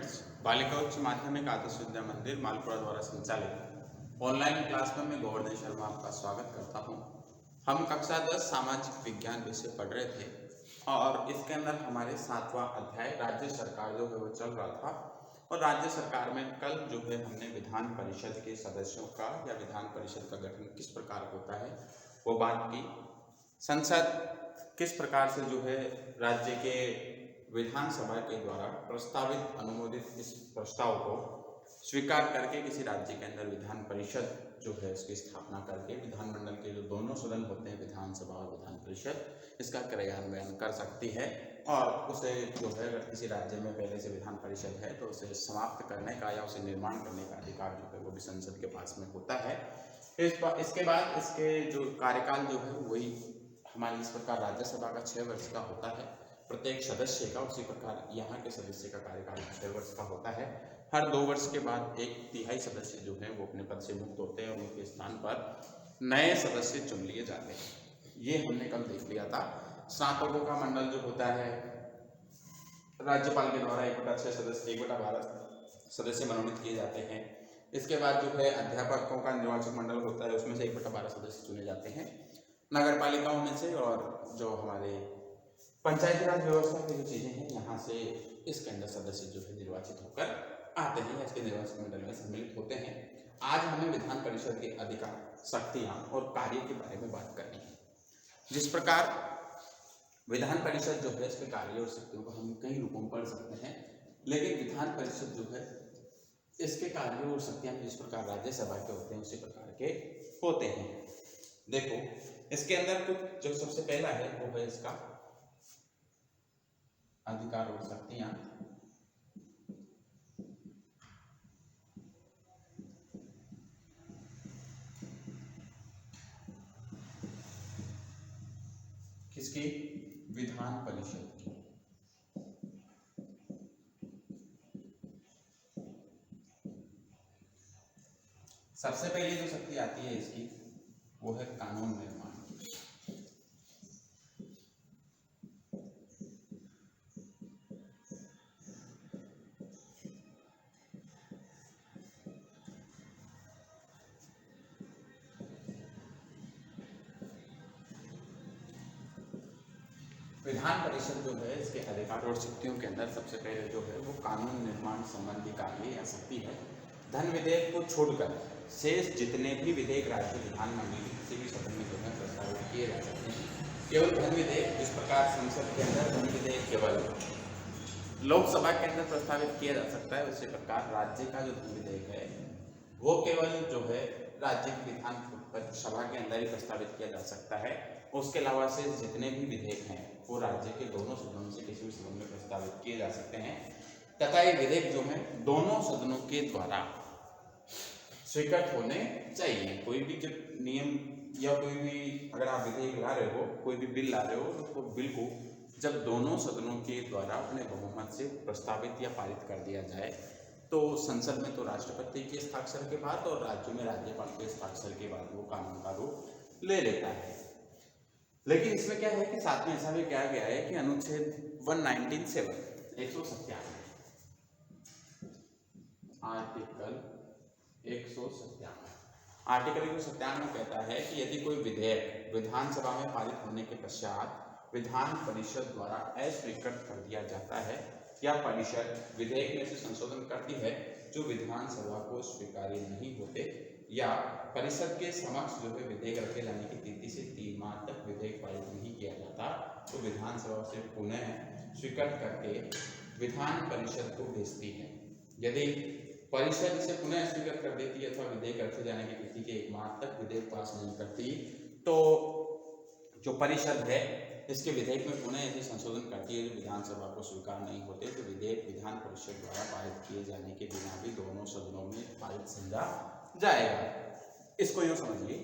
Students, बालिका उच्च माध्यमिक आदर्श विद्या मंदिर मालपुरा द्वारा संचालित ऑनलाइन क्लास में मैं गोवर्धन शर्मा आपका स्वागत करता हूं। हम कक्षा 10 सामाजिक विज्ञान विषय पढ़ रहे थे और इसके अंदर हमारे 7वां अध्याय राज्य सरकार जो है वो चल रहा था। और राज्य सरकार में कल जो है हमने विधान परिषद के सदस्यों का या विधान परिषद का गठन किस प्रकार होता है वो बात की। संसद किस प्रकार से जो है राज्य के विधानसभा के द्वारा प्रस्तावित अनुमोदित इस प्रस्ताव को स्वीकार करके किसी राज्य के अंदर विधान परिषद जो है इसकी स्थापना करके विधानमंडल के जो दोनों सदन होते हैं विधानसभा और विधान परिषद, इसका क्रियान्वयन कर सकती है। और उसे जो है अगर किसी राज्य में पहले से विधान परिषद है तो उसे समाप्त करने का या उसे निर्माण करने का अधिकार जो है वो भी संसद के पास में होता है। इसके बाद इसके जो कार्यकाल जो है वही हमारी इस प्रकार राज्यसभा का 6 वर्ष का होता है प्रत्येक सदस्य का, उसी प्रकार यहाँ के सदस्य का कार्यकाल 6 वर्ष का होता है। हर 2 वर्ष के बाद 1/3 सदस्य जो हैं वो अपने पद से मुक्त होते हैं और उनके स्थान पर नए सदस्य चुन लिए जाते हैं। ये हमने कल देख लिया था। स्नातकों का मंडल जो होता है राज्यपाल के द्वारा 1/6 सदस्य 1/12 सदस्य मनोनीत किए जाते हैं। इसके बाद जो है अध्यापकों का निर्वाचक मंडल होता है, उसमें से 1/12 सदस्य चुने जाते हैं नगर पालिकाओं में से। और जो हमारे पंचायती राज व्यवस्था की जो चीजें हैं यहाँ से इसके अंदर सदस्य जो है निर्वाचित होकर आते हैं, इसके निर्वाचक मंडल में सम्मिलित होते हैं। आज हमें विधान परिषद के अधिकार, शक्तियां और कार्य के बारे में बात करनी है। जिस प्रकार विधान परिषद जो है इसके कार्य और शक्तियों को हम कई रूपों में पढ़ सकते हैं, लेकिन विधान परिषद जो है इसके कार्य और शक्तियां जिस प्रकार राज्यसभा के होते हैं उसी प्रकार के होते हैं। देखो इसके अंदर कुछ जो सबसे पहला है वो है इसका अधिकार और शक्तियां। किसकी? विधान परिषद की। सबसे पहले जो शक्ति आती है इसकी वो है कानून निर्माण। विधान परिषद जो है इसके अधिकार और शक्तियों के अंदर सबसे पहले जो है वो कानून निर्माण संबंधी कार्य या शक्ति है। धन विधेयक को छोड़कर शेष जितने भी विधेयक राज्य विधानमंडल के किसी भी सदन में जो है प्रस्तावित किए जा सकते हैं। केवल धन विधेयक जिस प्रकार संसद के अंदर धन विधेयक केवल लोकसभा के अंदर प्रस्तावित किया जा सकता है, उसी प्रकार राज्य का जो धन विधेयक है वो केवल जो है राज्य की विधान सभा के अंदर ही प्रस्तावित किया जा सकता है। उसके अलावा से जितने भी विधेयक हैं वो राज्य के दोनों सदनों से किसी भी सदन में प्रस्तावित किए जा सकते हैं तथा ये विधेयक जो है दोनों सदनों के द्वारा स्वीकृत होने चाहिए। कोई भी जब नियम या कोई भी अगर आप विधेयक ला रहे हो, कोई भी बिल ला रहे हो, तो बिल को जब दोनों सदनों के द्वारा अपने बहुमत से प्रस्तावित या पारित कर दिया जाए तो संसद में तो राष्ट्रपति के हस्ताक्षर के बाद और राज्यों में राज्यपाल के हस्ताक्षर के बाद वो कानून का रूप ले लेता है। लेकिन इसमें क्या है कि साथ में ऐसा भी कहा गया है कि अनुच्छेद 197 आर्टिकल 197 कहता है कि यदि कोई विधेयक विधानसभा में पारित होने के पश्चात विधान परिषद द्वारा अस्वीकृत कर दिया जाता है या परिषद विधेयक में से संशोधन करती है जो विधानसभा को स्वीकार्य नहीं होते या परिषद के समक्ष जो है विधेयक रखे जाने की तिथि से 3 माह तक विधेयक पारित नहीं किया जाता तो विधानसभा से पुनः स्वीकृत करके विधान परिषद को भेजती है। यदि परिषद इसे पुनः स्वीकृत कर देती है अथवा विधेयक रखे जाने की तिथि के 1 माह तक विधेयक पास नहीं करती तो जो परिषद है इसके विधेयक में पुनः ऐसे संशोधन करती है जो विधानसभा को स्वीकार नहीं होते तो विधेयक विधान परिषद द्वारा पारित किए जाने के बिना भी दोनों सदनों में पारित समझा जाएगा। इसको यूं समझिए,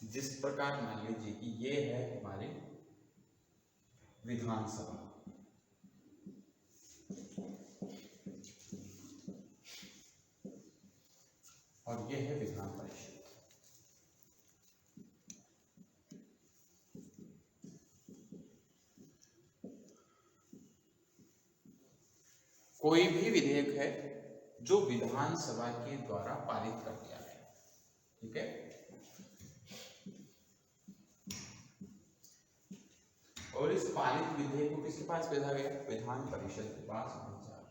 जिस प्रकार मान लीजिए कि ये है हमारी विधानसभा और ये है विधान परिषद। कोई भी विधेयक है जो विधानसभा के द्वारा पारित कर दिया गया, ठीक है। और इस पारित विधेयक को किसके पास भेजा गया? विधान परिषद के पास भेजा गया।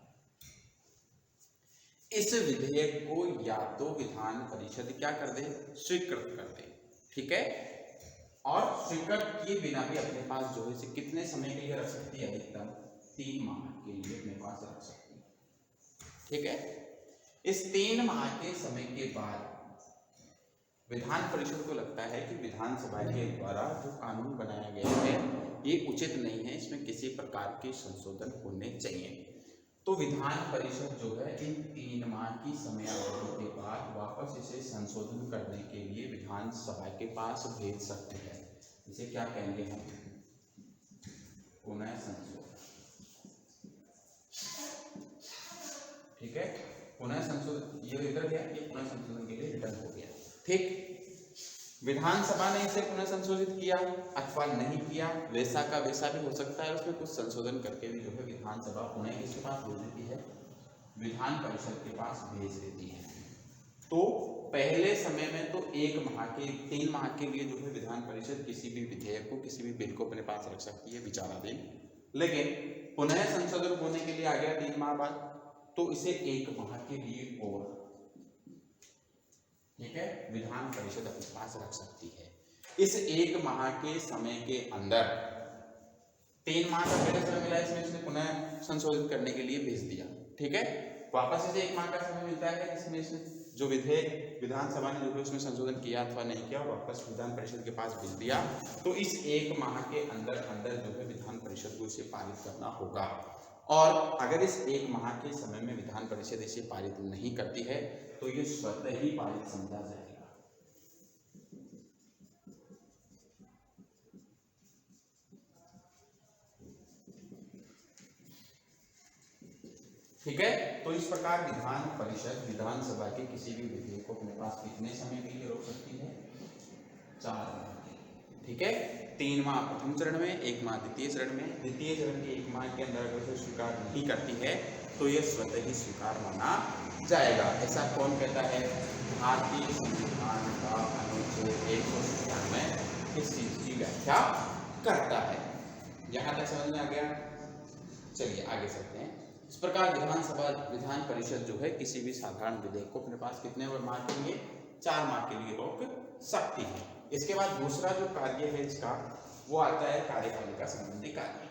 इस विधेयक को या तो विधान परिषद क्या कर दे? स्वीकृत कर दे, ठीक है। और स्वीकृत किए बिना भी अपने पास जो है इसे कितने समय के लिए रख सकती है? अधिकतम 3 माह के लिए अपने पास रख सकती है, ठीक है। इस 3 माह के समय के बाद विधान परिषद को लगता है कि विधानसभा के द्वारा जो कानून बनाया गया है ये उचित नहीं है, इसमें किसी प्रकार के संशोधन होने चाहिए। तो विधान परिषद जो है इन 3 माह की समयावधि के बाद वापस इसे संशोधन करने के लिए विधानसभा के पास भेज सकते हैं। इसे क्या कहेंगे हम? पुनः संशोधन, ठीक है। पुनः संशोधन ये इधर गया, ये पुनः संशोधन के लिए रिटर्न हो गया, ठीक। विधानसभा ने इसे पुनः संशोधित किया अथवा नहीं किया, वैसा का वैसा भी हो सकता है। उसमें कुछ संशोधन करके भी जो है विधानसभा पुनः किसके पास भेज देती है? विधान परिषद के पास भेज देती है। तो पहले समय में तो 3 माह के लिए जो है विधान परिषद किसी भी विधेयक को, किसी भी बिल को अपने पास रख सकती है विचाराधीन। लेकिन पुनः संशोधन होने के लिए आ गया 3 माह बाद, तो इसे 1 माह के लिए और, ठीक है, विधान परिषद अपने पास रख सकती है। इस 1 माह के समय के अंदर 3 माह का पहले समय मिला, इसमें इसने पुनः संशोधित करने के लिए भेज दिया, ठीक है। वापस इसे 1 माह का समय मिलता है जिसमें इसने जो विधेयक विधानसभा ने जो है उसमें संशोधन किया अथवा नहीं किया, वापस विधान परिषद के पास भेज दिया। तो इस 1 माह के अंदर जो है विधान परिषद को इसे पारित करना होगा। और अगर इस 1 माह के समय में विधान परिषद इसे पारित नहीं करती है तो ये स्वतः ही पारित समझा जाएगा। ठीक है। तो इस प्रकार विधान परिषद विधानसभा के किसी भी विधेयक को अपने पास कितने समय के लिए रोक सकती है? 4 माह के लिए, ठीक है। 3 माह प्रथम चरण में, 1 माह द्वितीय चरण में। द्वितीय चरण के 1 माह के अंदर अगर उसे स्वीकार नहीं करती है तो यह स्वतः ही स्वीकार माना जाएगा। ऐसा कौन कहता है? भारतीय संविधान का अनुच्छेद 197 इस चीज की व्याख्या करता है। यहाँ तक समझ में आ गया? चलिए आगे चलते हैं। इस प्रकार विधान परिषद जो है किसी भी साधारण विधेयक को अपने पास कितने माह के लिए? 4 माह के लिए रोक सकती है। इसके बाद दूसरा जो कार्य है इसका वो आता है कार्यपालिका संबंधी कार्य।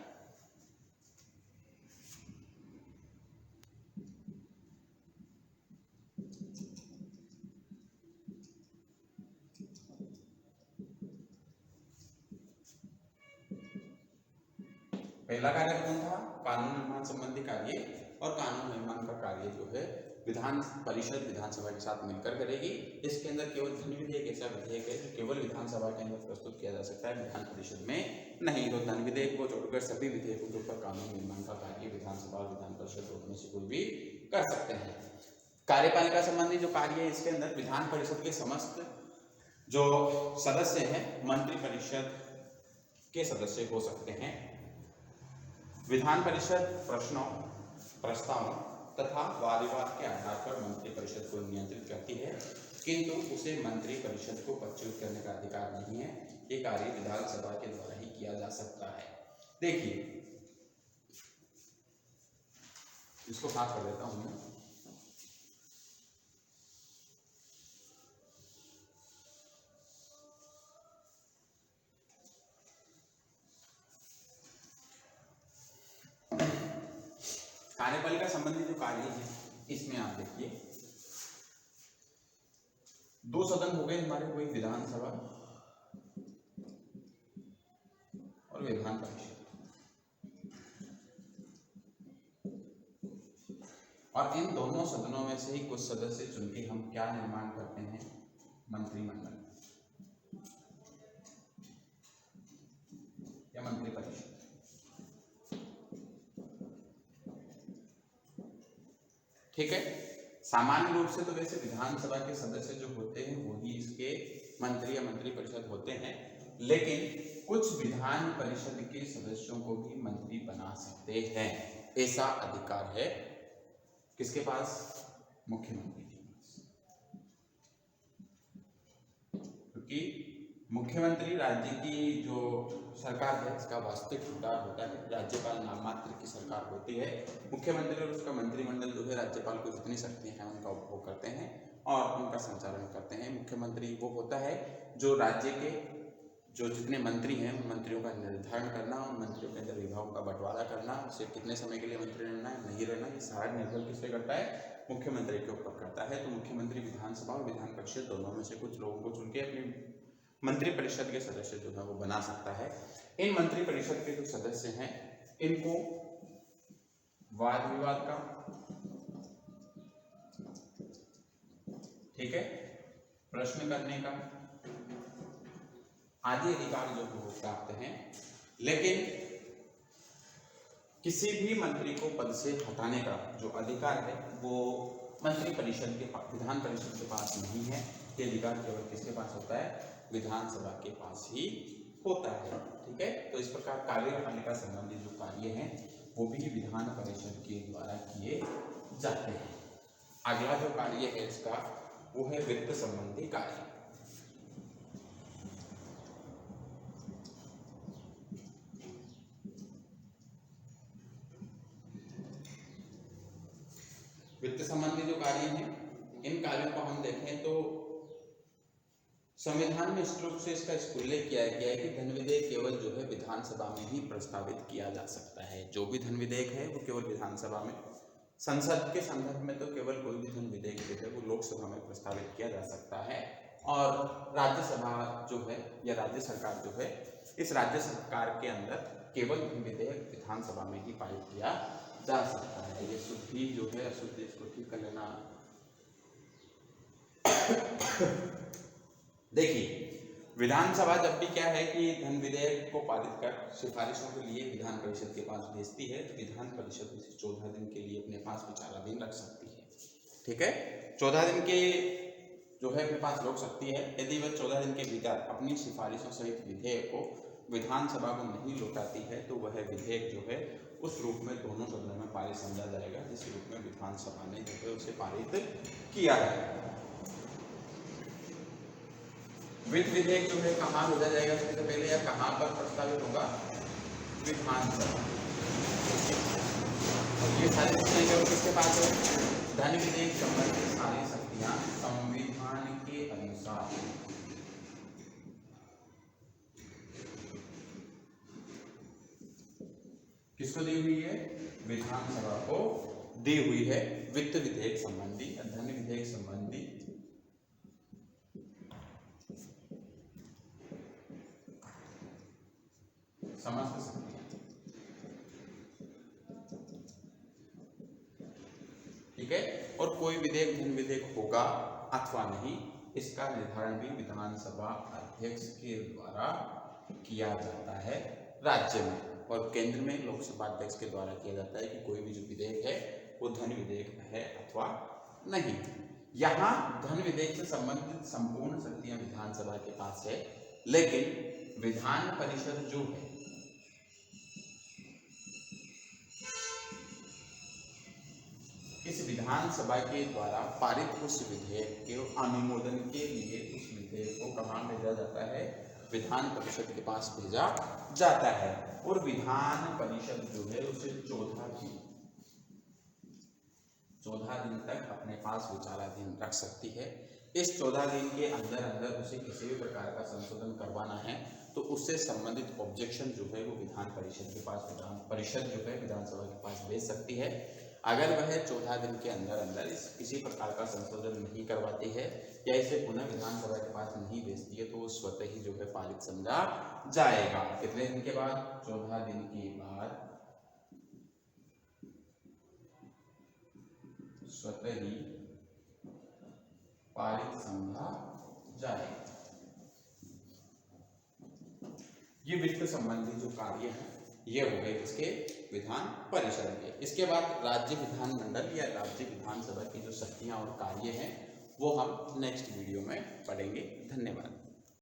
पहला कार्य कौन था? कानून निर्माण संबंधी कार्य। और कानून निर्माण का कार्य जो है विधान परिषद विधानसभा के साथ मिलकर करेगी। इसके अंदर केवल धन विधेयक ऐसा विधेयक है जो केवल विधानसभा के अंदर प्रस्तुत किया जा सकता है, विधान परिषद में नहीं। तो धन विधेयक को छोड़कर सभी विधेयकों के ऊपर कानून निर्माण का कार्य विधानसभा और विधान परिषद में से कोई भी कर सकते हैं। कार्यपालिका संबंधी जो कार्य है इसके अंदर विधान परिषद के समस्त जो सदस्य हैं मंत्रिपरिषद के सदस्य हो सकते हैं। विधान परिषद प्रश्नों, प्रस्तावों तथा वाद विवाद के आधार पर मंत्रिपरिषद को नियंत्रित करती है, किंतु उसे मंत्रिपरिषद को पदच्युत करने का अधिकार नहीं है। ये कार्य विधानसभा के द्वारा ही किया जा सकता है। देखिए इसको साफ कर देता हूं मैं। कार्यपालिका संबंधी जो कार्य है इसमें आप देखिए 2 सदन हो गए हमारे, कोई विधानसभा और विधान परिषद। और इन दोनों सदनों में से ही कुछ सदस्य चुनके हम क्या निर्माण करते हैं? मंत्रिमंडल या मंत्रिपरिषद। ठीक है। सामान्य रूप से तो वैसे विधानसभा के सदस्य जो होते हैं वही इसके मंत्री या मंत्रिपरिषद होते हैं, लेकिन कुछ विधान परिषद के सदस्यों को भी मंत्री बना सकते हैं, ऐसा अधिकार है किसके पास? मुख्यमंत्री के पास, क्योंकि मुख्यमंत्री राज्य की जो सरकार है इसका वास्तविक सरकार होता है, राज्यपाल नाम मात्र की सरकार होती है। मुख्यमंत्री और उसका मंत्रिमंडल जो है राज्यपाल को जितनी शक्तियां हैं उनका उपभोग करते हैं और उनका संचालन करते हैं। मुख्यमंत्री वो होता है जो राज्य के जो जितने मंत्री हैं उन मंत्रियों का निर्धारण करना, उन मंत्रियों के अंदर विभागों का बंटवारा करना, उसे कितने समय के लिए मंत्री रहना है नहीं रहना, ये सारा निर्भर किससे करता है? मुख्यमंत्री के ऊपर करता है। तो मुख्यमंत्री विधानसभा और विधान परिषद दोनों में से कुछ लोगों को चुन के अपनी मंत्री परिषद के सदस्य जो है वो बना सकता है। इन मंत्री परिषद के जो सदस्य हैं इनको वाद विवाद का, ठीक है, प्रश्न करने का आदि अधिकार जो है वो प्राप्त हैं, लेकिन किसी भी मंत्री को पद से हटाने का जो अधिकार है वो मंत्री परिषद के पास, विधान परिषद के पास नहीं है। ये अधिकार केवल किसके पास होता है? विधानसभा के पास ही होता है। ठीक है, तो इस प्रकार कार्यपालिका संबंधी जो कार्य हैं वो भी विधान परिषद के द्वारा किए जाते हैं। अगला जो कार्य है इसका वो है वित्त संबंधी कार्य। वित्त संबंधी जो कार्य हैं इन कार्यों को हम देखें तो संविधान में स्पष्ट रूप से इसका उल्लेख किया गया है कि धन विधेयक केवल जो है विधानसभा में ही प्रस्तावित किया जा सकता है। जो भी धन विधेयक है वो केवल विधानसभा में, संसद के संदर्भ में तो केवल कोई भी धन विधेयक जो है वो लोकसभा में प्रस्तावित किया जा सकता है। और राज्यसभा जो है या राज्य सरकार जो है, इस राज्य सरकार के अंदर केवल धन विधेयक विधानसभा में ही पारित किया जा सकता है। ये शुद्धि जो है अशुद्धि, इसको ठीक कर लेना। देखिए, विधानसभा जब भी क्या है कि धन विधेयक को पारित कर सिफारिशों के लिए विधान परिषद के पास भेजती है, तो विधान परिषद उसे 14 दिन के लिए अपने पास विचाराधीन रख सकती है। ठीक है, 14 दिन के जो है अपने पास रोक सकती है। यदि वह 14 दिन के भीतर अपनी सिफारिशों सहित विधेयक को विधानसभा को नहीं लौटाती है तो वह विधेयक जो है उस रूप में दोनों सदनों में पारित समझा जाएगा, जिस रूप में विधानसभा ने जो है उसे पारित किया है। वित्त विधेयक जो है कहाँ भेजा जाएगा सबसे पहले या कहाँ पर प्रस्तावित होगा? विधानसभा। ये सारी शक्तियां किसके पास है? धन विधेयक संबंधित सारी शक्तियां संविधान के अनुसार किसको दी हुई है? विधानसभा को दी हुई है। वित्त विधेयक संबंधी, धन विधेयक संबंधी समस्त शक्तियां, ठीक है। और कोई विधेयक धन विधेयक होगा अथवा नहीं, इसका निर्धारण भी विधानसभा अध्यक्ष के द्वारा किया जाता है राज्य में, और केंद्र में लोकसभा अध्यक्ष के द्वारा किया जाता है कि कोई भी जो विधेयक है वो धन विधेयक है अथवा नहीं। यहाँ धन विधेयक से संबंधित संपूर्ण शक्तियां विधानसभा के पास है, लेकिन विधान परिषद जो है इस विधानसभा के द्वारा पारित उस विधेयक के अनुमोदन के लिए उस विधेयक को कहाँ भेजा जाता है? विधान परिषद के पास भेजा जाता है। और विधान परिषद जो है उसे 14 दिन तक अपने पास विचाराधीन रख सकती है। इस 14 दिन के अंदर अंदर उसे किसी भी प्रकार का संशोधन करवाना है तो उससे संबंधित ऑब्जेक्शन जो है वो विधान परिषद के पास, विधान परिषद जो है विधानसभा के पास भेज सकती है। अगर वह 14 दिन के अंदर अंदर इस किसी प्रकार का संशोधन नहीं करवाती है या इसे पुनः विधानसभा के पास नहीं भेजती है तो वो स्वतः ही जो है पारित समझा जाएगा। कितने दिन के बाद? 14 दिन के बाद स्वतः ही पारित समझा जाएगा। ये वित्त संबंधी जो कार्य है ये हो गए इसके विधान परिषद के। इसके बाद राज्य विधानमंडल या राज्य विधानसभा की जो शक्तियां और कार्य हैं वो हम नेक्स्ट वीडियो में पढ़ेंगे। धन्यवाद।